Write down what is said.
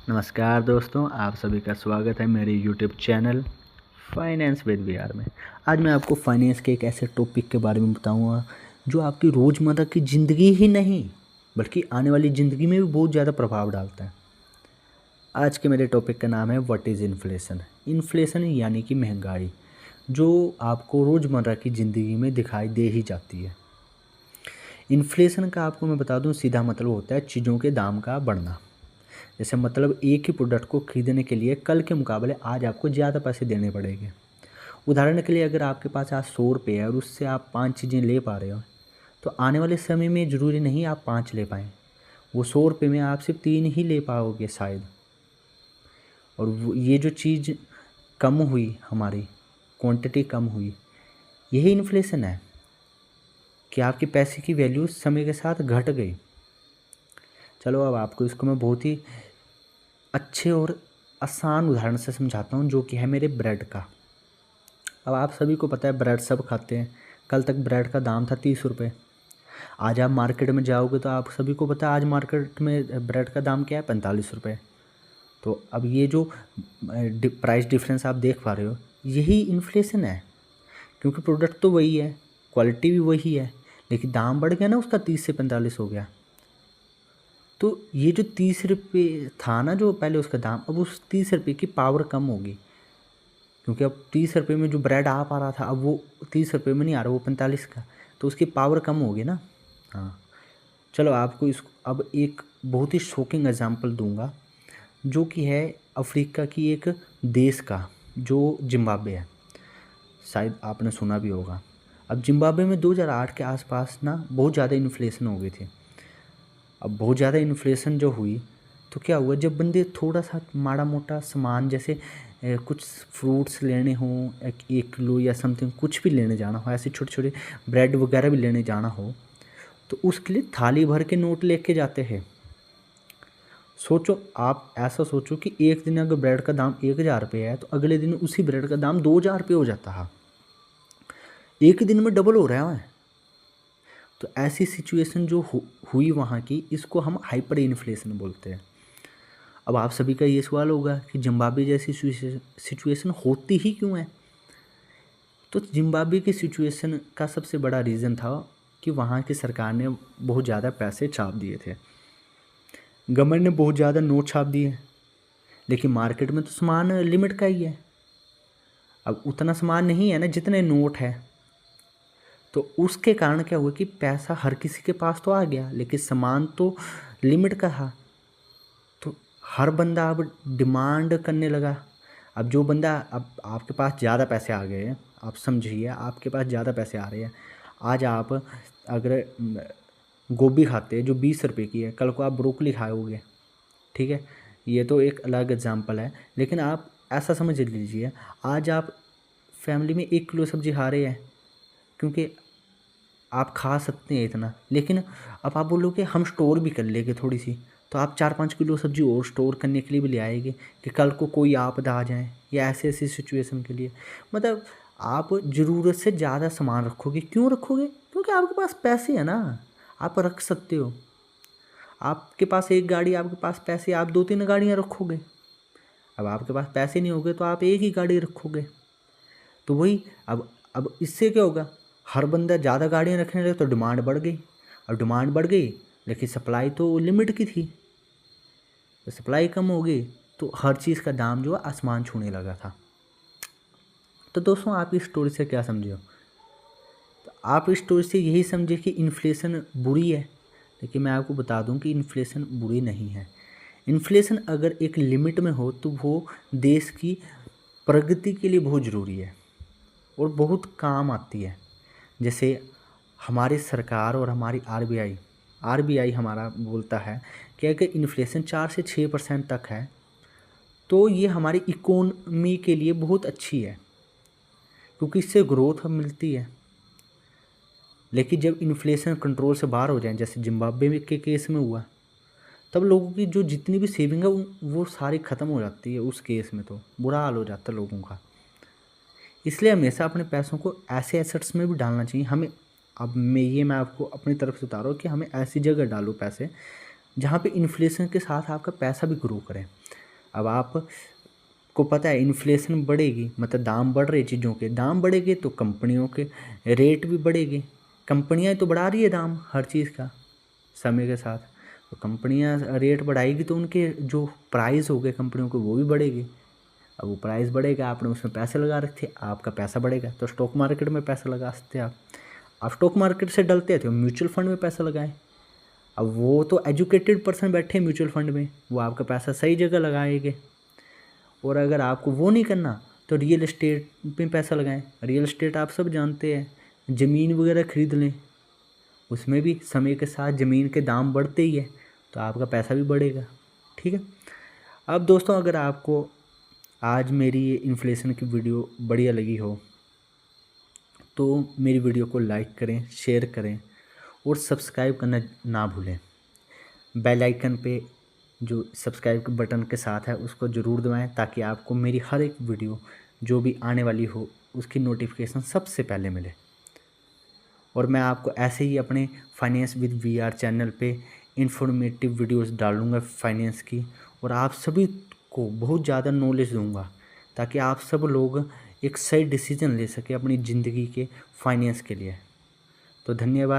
नमस्कार दोस्तों, आप सभी का स्वागत है मेरे YouTube channel finance with VR में। आज मैं आपको फाइनेंस के एक ऐसे टॉपिक के बारे में बताऊंगा जो आपकी रोज़मर्रा की ज़िंदगी ही नहीं बल्कि आने वाली ज़िंदगी में भी बहुत ज़्यादा प्रभाव डालता है। आज के मेरे टॉपिक का नाम है व्हाट इज़ इन्फ्लेशन। इन्फ्लेशन यानी कि महंगाई, जो आपको रोज़मर्रा की ज़िंदगी में दिखाई दे ही जाती है। इन्फ्लेशन का आपको मैं बता दूं, सीधा मतलब होता है चीज़ों के दाम का बढ़ना। जैसे मतलब एक ही प्रोडक्ट को खरीदने के लिए कल के मुकाबले आज आपको ज़्यादा पैसे देने पड़ेंगे। उदाहरण के लिए अगर आपके पास आज 100 रुपये है और उससे आप 5 चीज़ें ले पा रहे हो, तो आने वाले समय में ज़रूरी नहीं आप 5 ले पाएँ। वो 100 रुपये में आप सिर्फ 3 ही ले पाओगे शायद। और ये जो चीज़ कम हुई, हमारी क्वांटिटी कम हुई, यही इन्फ्लेशन है कि आपके पैसे की वैल्यू समय के साथ घट गई। चलो अब आपको इसको मैं बहुत ही अच्छे और आसान उदाहरण से समझाता हूँ, जो कि है मेरे ब्रेड का। अब आप सभी को पता है ब्रेड सब खाते हैं। कल तक ब्रेड का दाम था 30 रुपये। आज आप मार्केट में जाओगे तो आप सभी को पता है आज मार्केट में ब्रेड का दाम क्या है, 45 रुपये। तो अब ये जो प्राइस डिफरेंस आप देख पा रहे हो, यही इन्फ्लेशन है। क्योंकि प्रोडक्ट तो वही है, क्वालिटी भी वही है, लेकिन दाम बढ़ गया ना, उसका 30 से 45 हो गया। तो ये जो 30 रुपये था ना जो पहले उसका दाम, अब उस 30 रुपये की पावर कम होगी। क्योंकि अब 30 रुपये में जो ब्रेड आ पा रहा था, अब वो 30 रुपये में नहीं आ रहा, वो 45 का, तो उसकी पावर कम होगी ना। हाँ, चलो आपको इसको अब एक बहुत ही शॉकिंग एग्जांपल दूंगा, जो कि है अफ्रीका की एक देश का, जो जिम्बाब्वे है। शायद आपने सुना भी होगा। अब जिम्बाब्वे में 2008 के आसपास ना बहुत ज़्यादा इन्फ्लेशन हो गई थी। अब बहुत ज़्यादा इन्फ्लेशन जो हुई, तो क्या हुआ, जब बंदे थोड़ा सा माड़ा मोटा सामान जैसे कुछ फ्रूट्स लेने हों, 1 किलो या समथिंग कुछ भी लेने जाना हो, ऐसे छोटे छोटे ब्रेड वगैरह भी लेने जाना हो, तो उसके लिए थाली भर के नोट लेके जाते हैं। सोचो, आप ऐसा सोचो कि एक दिन अगर ब्रेड का दाम 1000 रुपये है, तो अगले दिन उसी ब्रेड का दाम 2000 रुपये हो जाता है। एक ही दिन में डबल हो रहा है। तो ऐसी सिचुएशन जो हुई वहाँ की, इसको हम हाइपर इन्फ्लेशन बोलते हैं। अब आप सभी का ये सवाल होगा कि जिम्बाब्वे जैसी सिचुएशन होती ही क्यों है। तो जिम्बाब्वे की सिचुएशन का सबसे बड़ा रीज़न था कि वहाँ की सरकार ने बहुत ज़्यादा पैसे छाप दिए थे। गवर्नमेंट ने बहुत ज़्यादा नोट छाप दिए, लेकिन मार्केट में तो सामान लिमिट का ही है। अब उतना सामान नहीं है ना जितने नोट है। तो उसके कारण क्या हुआ कि पैसा हर किसी के पास तो आ गया, लेकिन सामान तो लिमिट का था। तो हर बंदा अब डिमांड करने लगा। अब जो बंदा, अब आपके पास ज़्यादा पैसे आ गए हैं, आप समझिए आपके पास ज़्यादा पैसे आ रहे हैं। आज आप अगर गोभी खाते हैं जो 20 रुपये की है, कल को आप ब्रोकली खाओगे, ठीक है, ये तो एक अलग एग्जांपल है। लेकिन आप ऐसा समझ लीजिए, आज आप फैमिली में 1 किलो सब्जी खा रहे हैं, क्योंकि आप खा सकते हैं इतना। लेकिन अब आप बोलोगे हम स्टोर भी कर लेंगे थोड़ी सी, तो आप 4-5 किलो सब्जी और स्टोर करने के लिए भी ले आएंगे कि कल को कोई आपदा आ जाए या ऐसे ऐसी सिचुएशन के लिए। मतलब आप ज़रूरत से ज़्यादा सामान रखोगे। क्यों रखोगे? क्योंकि आपके पास पैसे है ना, आप रख सकते हो। आपके पास एक गाड़ी, आपके पास पैसे, आप 2-3 गाड़ियाँ रखोगे। अब आपके पास पैसे नहीं होंगे तो आप एक ही गाड़ी रखोगे। तो वही, अब इससे क्या होगा, हर बंदा ज़्यादा गाड़ियाँ रखने लगे तो डिमांड बढ़ गई। और डिमांड बढ़ गई, लेकिन सप्लाई तो लिमिट की थी। तो सप्लाई कम हो गई, तो हर चीज़ का दाम जो है आसमान छूने लगा था। तो दोस्तों, आप इस स्टोरी से क्या समझे हो? तो आप इस स्टोरी से यही समझे कि इन्फ्लेशन बुरी है। लेकिन मैं आपको बता दूं कि इन्फ्लेशन बुरी नहीं है। इन्फ्लेशन अगर एक लिमिट में हो तो वो देश की प्रगति के लिए बहुत ज़रूरी है और बहुत काम आती है। जैसे हमारी सरकार और हमारी आरबीआई हमारा बोलता है कि अगर इन्फ्लेशन 4 से 6% तक है तो ये हमारी इकोनॉमी के लिए बहुत अच्छी है, क्योंकि इससे ग्रोथ मिलती है। लेकिन जब इन्फ्लेशन कंट्रोल से बाहर हो जाए, जैसे जिम्बाब्वे के केस में हुआ, तब लोगों की जो जितनी भी सेविंग है वो सारी ख़त्म हो जाती है। उस केस में तो बुरा हाल हो जाता है लोगों का। इसलिए हमेशा अपने पैसों को ऐसे एसेट्स में भी डालना चाहिए हमें। अब मैं आपको अपनी तरफ से बता रहा हूँ कि हमें ऐसी जगह डालो पैसे जहाँ पे इन्फ्लेशन के साथ आपका पैसा भी ग्रो करे। अब आपको पता है इन्फ्लेशन बढ़ेगी मतलब दाम बढ़ रहे चीज़ों के, दाम बढ़ेंगे तो कंपनियों के रेट भी बढ़ेंगे। कंपनियाँ तो बढ़ा रही है दाम हर चीज़ का समय के साथ, तो कंपनियाँ रेट बढ़ाएगी तो उनके जो प्राइस हो गए कंपनियों के वो भी बढ़ेगी। अब वो प्राइस बढ़ेगा, आपने उसमें पैसे लगा रखे, आपका पैसा बढ़ेगा, तो स्टॉक मार्केट में पैसा लगा सकते हैं आप स्टॉक मार्केट से डरते हैं तो म्यूचुअल फंड में पैसा लगाएं। अब वो तो एजुकेटेड पर्सन बैठे हैं म्यूचुअल फंड में, वो आपका पैसा सही जगह लगाएंगे। और अगर आपको वो नहीं करना तो रियल एस्टेट में पैसा लगाएं। रियल एस्टेट आप सब जानते हैं, ज़मीन वगैरह खरीद लें, उसमें भी समय के साथ ज़मीन के दाम बढ़ते ही है तो आपका पैसा भी बढ़ेगा। ठीक है। अब दोस्तों अगर आपको आज मेरी ये इन्फ्लेशन की वीडियो बढ़िया लगी हो तो मेरी वीडियो को लाइक करें, शेयर करें और सब्सक्राइब करना ना भूलें। बेल आइकन पे जो सब्सक्राइब के बटन के साथ है उसको ज़रूर दबाएं ताकि आपको मेरी हर एक वीडियो जो भी आने वाली हो उसकी नोटिफिकेशन सबसे पहले मिले। और मैं आपको ऐसे ही अपने फाइनेंस विद वीआर चैनल पे इंफॉर्मेटिव वीडियोस डालूँगा फाइनेंस की, और आप सभी को बहुत ज़्यादा नॉलेज दूँगा ताकि आप सब लोग एक सही डिसीजन ले सकें अपनी ज़िंदगी के फाइनेंस के लिए। तो धन्यवाद।